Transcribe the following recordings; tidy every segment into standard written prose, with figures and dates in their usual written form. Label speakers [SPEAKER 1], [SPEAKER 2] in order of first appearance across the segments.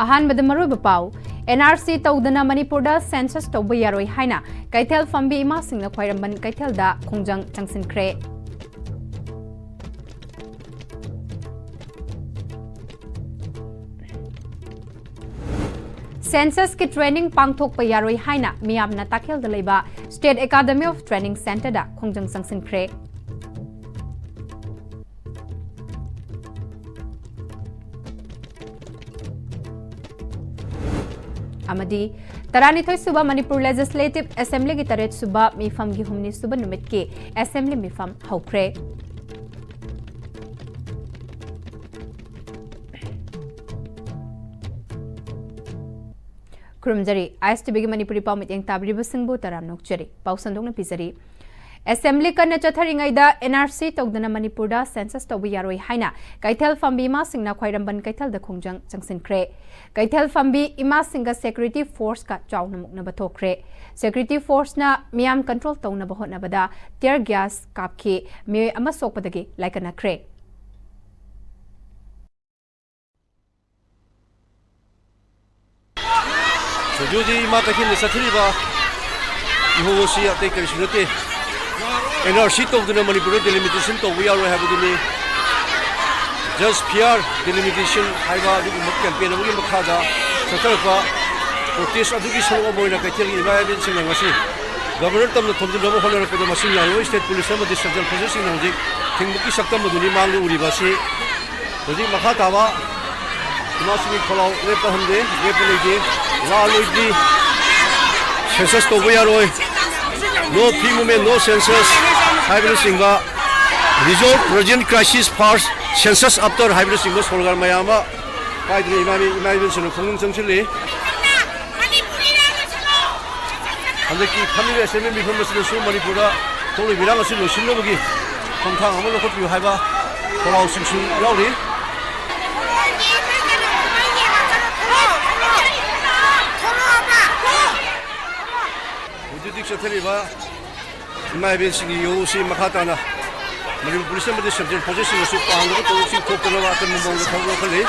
[SPEAKER 1] अहानबद मरुब पाउ NRC तौदना मणिपुरदा census तौब यारोई हाइना कैथेल फंबी इमा सिंगना ख्वाइरंबन कैथेलदा खोंजंग चंगसिनख्रे सेंसस की ट्रेनिंग पांगथोक यारोई हाइना मियामना ताखेलदा लेबा state academy of training centre दा खोंजंग चंगसिनख्रे अमदी तरानिथोई सुबह मणिपुर लेजिस्लेटिव असेंबली की तरेट सुबह मीफम की हुमनी सुबह नुमित के असेंबली मीफम हौख्रे खुरुमजरी ISTV की मणिपुरी पाव मित्यंग ताबरिब सिंगबु तराम नोकचरी पाव संदोंग पिजरी असेंबली कन्ना चथरिंगैदा NRC तौदना मणिपुरदा सेंसस तौब यारोई हाइना कैथेल फंबी इमा सिंगना ख्वाइरंबन कैथेल द खोंजंग चंगसिनख्रे कैथेल फंबी इमा सिंगा सेक्यूरिटी फोर्स का चाउना मुकनब थोख्रे सेक्यूरिटी फोर्स ना मियाम कंट्रोल तौना बहोनबदा टियर गैस कापखे मियोय अमा सोकपदगे लाइकनख्रे
[SPEAKER 2] जोजी इमा कैथेल सथरिबा इहोसी अते करिसुनते NRC तौदना मणिपुर डिलिमिटेशन तौब यारोई हाबदुनी जस्ट फेयर डिलिमिटेशन हाइबा कैंपेन अमगी मखादा सतरपा प्रोटेस्ट अदुगी सरो मोइना कैथेल इन्वायरमेंट सिंग ngasi गवर्नर तमन थोमजनबो होनरपदो मसिं यारो स्टेट पुलिस अमदि सेंट्रल पुलिस सिंग हजि थिंगबुकी सक्तम मदुनी मांगु उरिबासी हजि मखा ताबा इमासिनि खलाव लेपहमदे लेपलेगे लालुइदि सेंसस तौब यारोई no free movement no census hybrid singa resolve urgent crisis first census after hybrid singa solgar mayama kaidri imami sunu khungum changchili andaki family assembly bifam su manipura toli birang asu losin logi khongthang amalo khotbi haiba kolau singsu yauri Ujidik sathariba imai singi yosi makhatana Manipur police में surgeon position में super Andhra तो उसी को करने वाले मुंबई में खबर कर ले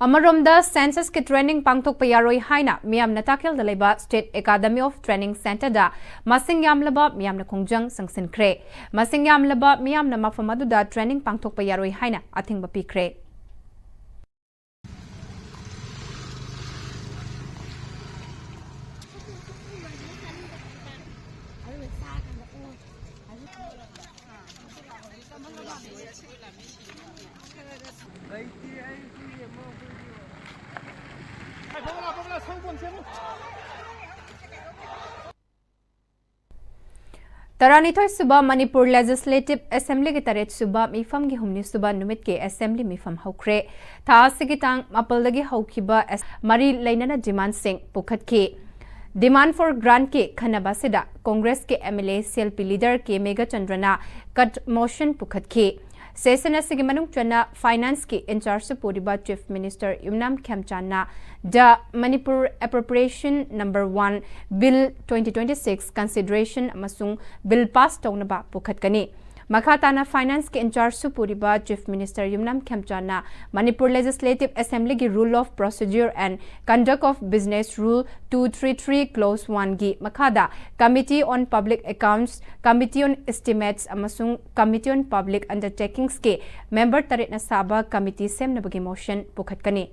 [SPEAKER 1] अमरोमदा सेंसस की ट्रेनिंग पांगथोक यारोई हाइना मियाम नताकेल दलेबा state academy of training centre दा मसिंग यामलबा मियाम न खोंजंग संगसिनख्रे मसिंग यामलबा मियाम न मफम अदुदा ट्रेनिंग पांगथोक यारोई हाइना अथिंग बपीख्रे तरानिथोई सुबह मणिपुर लेजिस्लेटिव असेंबली की तरेट सुबह मीफम की हुमनी सुबह नुमित के असेंबली मीफम हौख्रे था सिगी तांग मपलदगी हौखिबा मरी लैनना डिमांड सिंह पुखतखे डिमांड फॉर ग्रांट के खनबासिदा कांग्रेस के MLA CLP लीडर के मेगा चंद्रना कट मोशन पुखतखे सेशन असिगी मनुंग चना फाइनेंस के इंचार्ज पोरिबा चीफ मिनिस्टर युमनाम खेमचाना the Manipur appropriation number 1 bill 2026 consideration अमसुंग बिल पास तौनबा पुखतकनी Makhatana Finance ke in charge su puriba Chief Minister Yumnam Khemchana Manipur Legislative Assembly ki Rule of Procedure and Conduct of Business Rule 233 Clause 1 gi makhada Committee on Public Accounts, Committee on Estimates amasung Committee on Public Undertakings ke member tarit na saba committee sem na bagi motion pukhatkani.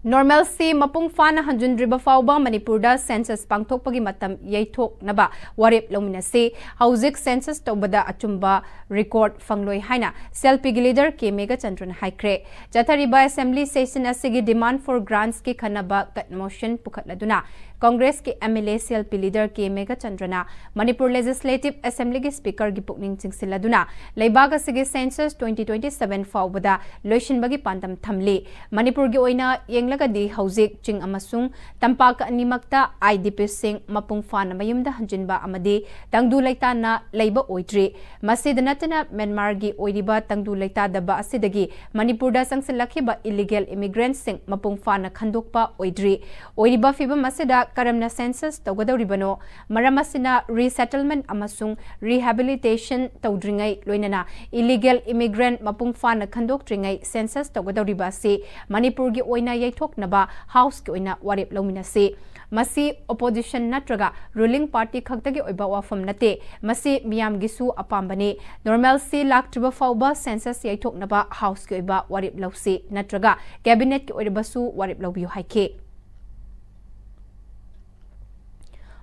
[SPEAKER 1] Normalcy mapung fana hanjundriba fauba Manipurda census pangthok pagi matam yaithok naba warip lomina se hauzik census tobada achumba record fangloi haina selfie leader ke mega chandran haikre jathariba assembly session asigi demand for grants ki khanaba cut motion pukhatladuna Congress ke MLA selfie leader ke mega chandrana Manipur Legislative Assembly ke speaker gi pukning chingsiladuna leibaga sige census 2027 faubada loishin bagi pandam thamli Manipur gi oina yenglagadi hauzik ching amasung tampak animakta IDP sing mapung fana mayumda hanjinba amadi tangdu laita na leiba oidri masidanatana Myanmar gi oiriba tangdu laita daba asidagi Manipur da sangsilakhiba illegal immigrants sing mapung fana khandokpa oidri oiriba fiba masida karamna census tawgadawribano maramasina resettlement amasung rehabilitation tawdringai loinana illegal immigrant mapung fana khandokdringai census tawgadawriba se Manipur gi oina yaithoknaba house ki oina warip lomina se masi opposition natraga ruling party khagtagi oiba wafam nate masi miyam gisu apambane normalcy laktriba fauba census yaithoknaba house ki oiba warip lawse natraga cabinet ki oibasu warip lawbiu haike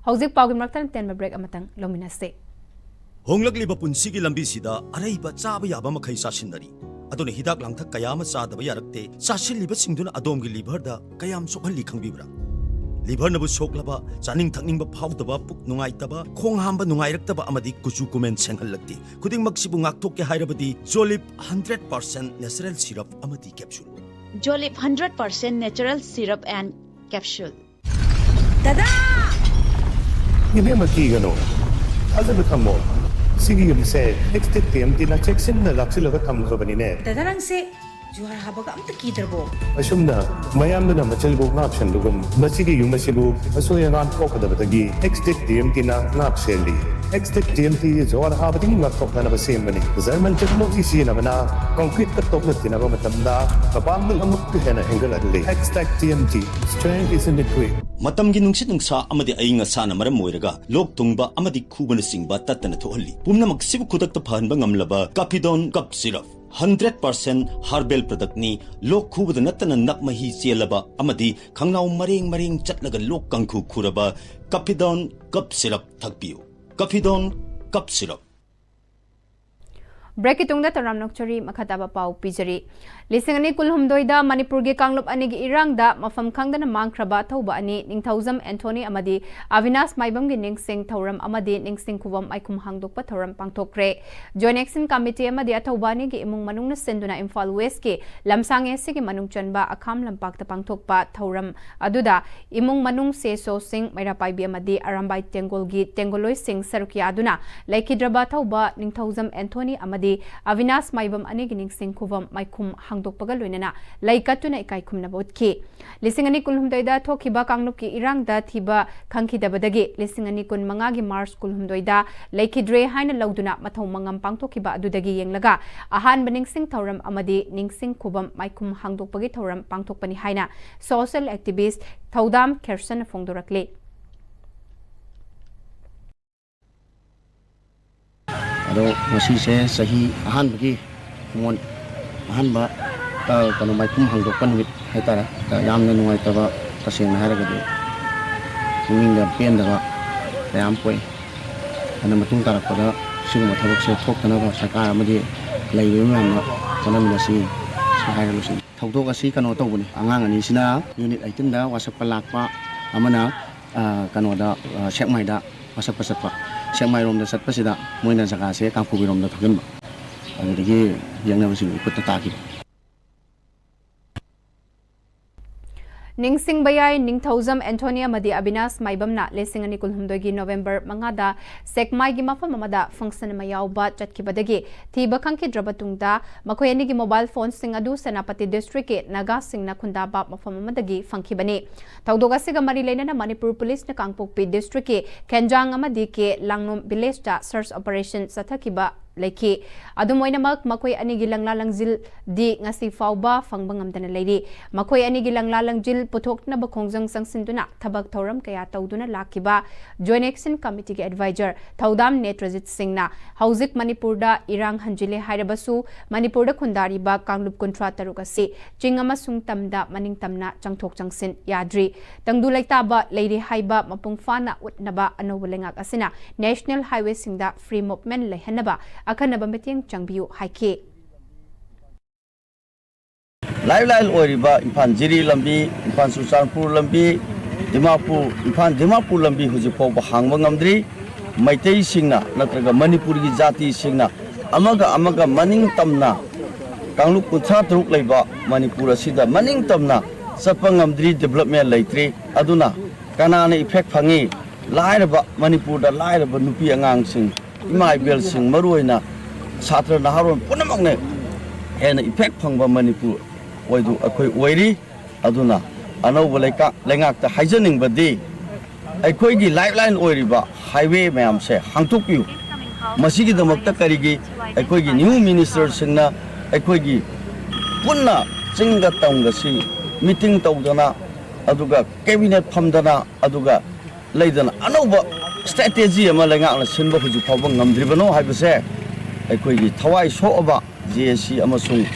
[SPEAKER 1] Hauzik Pawgin Maktan ten break amatang lomina se.
[SPEAKER 3] Honglagli ba punsigi lambi sida arai ba chaba yaba makhai sasinari. Adone hidak langthak kayam chadaba yarakte sasil liba singduna adom gi liver da kayam sokhalli khangbibra. Liver nabu soklaba chaning thakning ba phawdaba puk nungai taba khong hamba nungai raktaba amadi kuchu kumen senghallakti. Kuding maksibu ngakthok ke hairabadi Jolip 100% natural syrup amadi capsule.
[SPEAKER 4] Jolip 100% natural syrup and capsule.
[SPEAKER 5] Dada!
[SPEAKER 6] Hindi magkigano. Alam mo tamo. Sige yung se, next time tinacheksin na laksilaga tamo ka ba ni ne?
[SPEAKER 5] Dadarang se, juhar habaga am takidarbo.
[SPEAKER 6] Asum na, mayam na machalbog na option lugun. Masige yung masibog, asoya nga ko kada batagi. Next time tinacheli. Next time juhar habaga yung ngakok na nabasim mani. Zaman technology siya naman na concrete katok na tinago matanda. Kapag amok na enggal adli. Next TMT, strength is in the quick.
[SPEAKER 3] Matamgi nungsit nungsa amadi ainga sana maram moiraga lok tungba amadi khubana singba tatana thohalli pumna maksibu kudakta phanba ngamlaba Capidon cup syrup 100% herbal product ni lok khubada natana nakmahi chelaba amadi khangnaw maring chatlaga lok kangkhu khuraba Capidon cup syrup thakpiu Capidon cup syrup
[SPEAKER 1] Break itungda taram nokchari makhataba pau pijari lisingani kulhumdoida Manipur ge kanglop ani gi irangda mafam khangdana mangkraba thauba ani ningthauzam Anthony amadi Avinas maibam gi ningsing thauram amadi ningsing kuwam aikum hangdokpa thauram pangthokre Joint Action Committee amadi athauba ni gi imung manungna senduna Imphal West ke lamsang ese gi manung chanba akham lampakta pangthokpa thauram aduda imung manung se so sing mairapai bi amadi arambai tengol gi tengoloi sing sarukya aduna laikidraba thauba ningthauzam Anthony amadi Avinas maibam ani gining sing kuwam maikum hangdokpaga loinana laikatuna ikai khumna botki lisingani kulhumdoida thokiba kangnup ki irangda thiba khangkhidabadagi lisingani kun manga gi Mars kulhumdoida laikidre haina lauduna mathau mangam pangthokiba adudagi yenglaga ahan baning sing thauram amadi ningsing kuwam maikum hangdokpagi thauram pangthokpani haina social activist thaudam Kersan phongdorakle
[SPEAKER 7] Ado masise sahi ahan bagi mon ahan ba kanu mai kum hangdokpan wit haitara yamna nungai taba taseng haragadi ninga pen daga yam poi ana matung tarakpada sigma thabak se thoktana ba sarkar amadi leibe mamna kanam lasi sahai lusi thawdok asi kanu tawbuni angang ani sina unit 18 da wasak palakpa amana kanu da sekmai da wasak pasatpa Siamai rom da satpasida moina jaka se kangkubi rom da thokin ba adigi yangna basi kutta taki
[SPEAKER 1] Ningsing Bayay Ningthauzam Antonia Madi Abinas Maibamna Lesing ani Kulhumdogi November Mangada Sekmai gi mafam amada function mayauba chatkibadagi thiba khangki drabatungda makoyani gi mobile phone sing adu Senapati district ke Naga Singh na Khundaba mafam amadagi fangkibani Taudoga siga mari lena Manipur police na Kangpokpi district ke Kenjang amadi ke Langnom village ta search operation sathakiba Leki Adumoinamak Makoi Anigi Langlalangjil di ngasi fauba fangbangam lady Makoi Anigi Langlalangjil putok na bakongjang sangsinduna tabag thoram kaya tauduna lakiba Joint Action Committee ke advisor Thaudam Netrajit Singh na Hauzik Manipurda Irang Hanjile Hairabasu Manipurda Khundari ba Kanglup Kontra Tarukasi Chingama Sung Tamda Maning Tamna Changthok Changsin Yadri Tangdu Laitaba Lady Haiba Mapungfana Utnaba Anowalengak Asina National Highway Singda Free Movement Lehanaba Akanaba Meting Changbiu Haike
[SPEAKER 8] Lifeline Oriba Impan Jiri Lambi Impan Susanpur Lambi Dimapur Lambi Hujipo Hangwangamdri Maitei Singna Natraga Manipuri Jati Singna Amaga Maning Tamna Kanglup Kutra Truk Leba Manipura Sida Maning Tamna Sapangamdri Development Laitri Aduna Kanana Effect Fangi Lairaba Manipura Lairaba Nupi Angang Sing Imai Bel Sing Maruina Satra Naharon Punamagne and effect Pangba Manipur Waidu Akoi Wairi Aduna Anoba Lengak the Hijaning Badi Akoigi Lifeline Oriba Highway Mam say Hangtuku Masigi the Moktakarigi Akoigi new minister Singna Akoigi Punna Singa Tangasi meeting Taudana Aduga Cabinet Pamdana Aduga Laidana Anoba strategy Amalanga Simba Huju Pabang Namdribano Habase Akoigi Tawai Shoaba GSC Amasung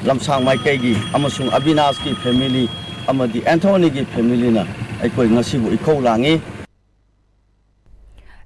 [SPEAKER 8] Lamsang Maikegi Amasung Abinaski family Amadi Anthony gi family na Aikoi ngasibu iko langi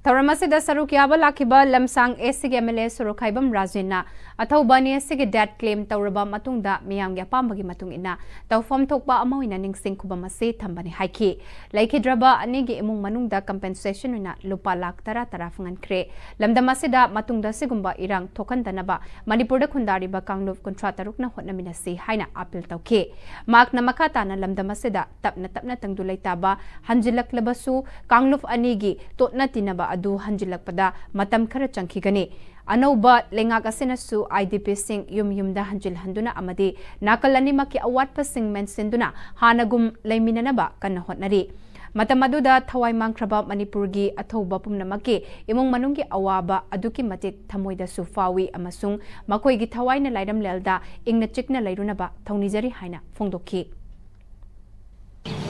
[SPEAKER 1] Tauramasi Sarukiaba Lakiba Lamsang Esig MLA Surukhaibam Rajina Athaubani Esig debt claim Tauraba Matungda Miam Yapamagi Matungina Taufam Tokba Amoina Ningsing Kubamasi Tambani Haiki Laiki Draba Anigi Emung Manungda compensation na Lupa Lak Tara Tarafangan Kre Lamdamasida Matungda Sigumba Irang Tokan Danaba Manipurda Kundari ba Kanglup Kontrata Rukna Hotnaminasi Haina Apil Tauke Mak na Makata na Lamdamasida Tapna Tangdulay Taba Hanjilak Labasu Kanglup Anigi Totna Tinaba Adu Hanjilakpada Matam Kara Changkigani Anoba Lengak Asinasu IDP Sing Yumda Hanjil Handuna Amadi Nakalani Maki Awat Pasing Mensinduna Hanagum Laiminanaba Kana Hotnari Matamaduda Thawai Mangkraba Manipurgi Athoba Pumnamaki Imong Manungi Awaba Aduki Matik Tamoida Sufawi Amasung Makoigi Thawai na Laidam Lelda Ingna Chikna Lairunaba Taunizari Haina Fongdoki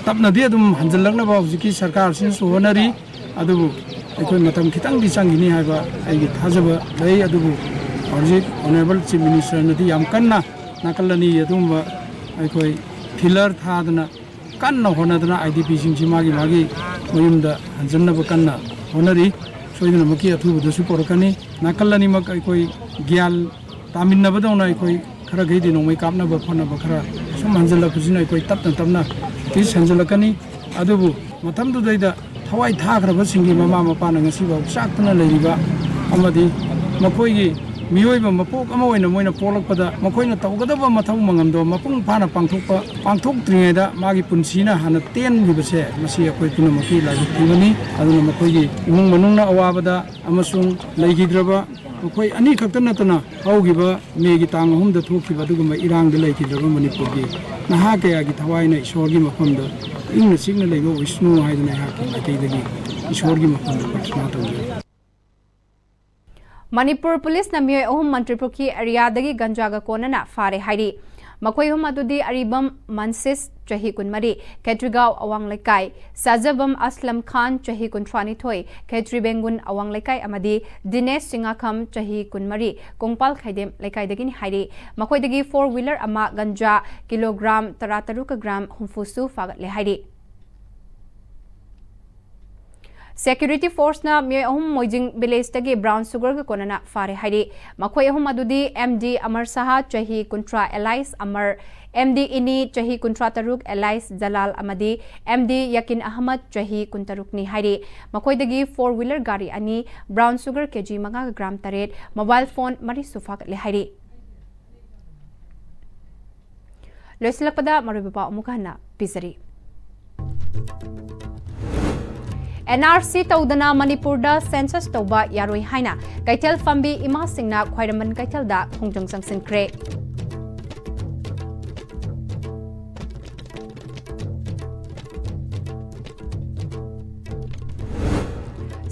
[SPEAKER 9] Tapna dia dum hanjalaknaba hujiki sarkar sin suhonari adubu aikoi matam khitang di changini haiba aigi thajaba lei adubu hojik honorable chief minister nadi yam kanna nakalani adumba aikoi pillar thadana kanna honadana IDP singsi magi moyumda hanjalnaba kanna honari soidana maki athubu dasu porakani nakalani mak aikoi gyal taminna badona aikoi khara geidi nomai kapna ba phana ba khara sum hanjala khujina aikoi tapna This Hanjalakani Adubu Matamdu Dada Hawaii Tagra Singi Mama Pana Siva Sakana Ladiba Amadi Makoigi Mioiba Mapok Amoina Moina Polakpada Makoina Taugadaba Matam Mangando Mapung Pana Pangtupa Pangtuk Trineda Magi Punsina Hana 10 Gibase Masia Koikuna Maki like Timani Aduna Makoigi Imung Manuna Awabada Amasung Lagidraba Koi Ani Katanatana Augiba Megi Tang Hum the Tokiba Duguma Irang the Lake the Manipuri Nahake Agitawaina Shorgi Mapunda in the signal they go with snow hide and hacking like the Shorgi Mapunda.
[SPEAKER 1] Manipur Police Namio Ohum Mantripuki Ariadagi Ganjaga Konana Fare Haidi Makoi Humadudi Aribam Mansis Chahi Kunmari Ketrigao Awang Lekai Sajabam Aslam Khan Chahi Kuntrani Toy Ketri Bengun Awang Lekai Amadi Dinesh Singakam Chahi Kunmari Kongpal Khaidem Lekai Dagin Haidi Makoi Dagi 4-wheeler Ama Ganja Kilogram Tarataruka gram Humfusu Fagat Le Haidi Security Force na Mye Ahum Moijing Village tagi brown sugar ka konana fare haidi Makoi ahum adudi MD Amar Saha Chahi Kuntra Elias Amar MD Ini Chahi Kuntra Taruk Elias Jalal Amadi MD Yakin Ahmad Chahi Kuntaruk ni haidi Makoi dagi 4-wheeler gari ani brown sugar kg manga gram taret mobile phone mari sufak le haidi Loisilakpada marubapa umukana pisari NRC tawdana Manipur da census tawba yaroi haina kaitel fambi ima singna khwairaman kaitel da khongjong sangsin kre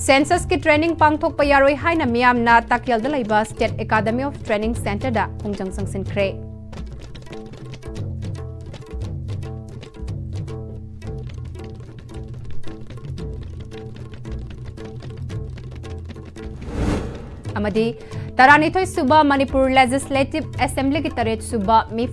[SPEAKER 1] census ki training pangthok pa yaroi haina miyam na takyal da laiba State Academy of Training Center da khongjong sangsin kre amadi Taranithoi Suba Manipur Legislative Assembly ki taret suba mifam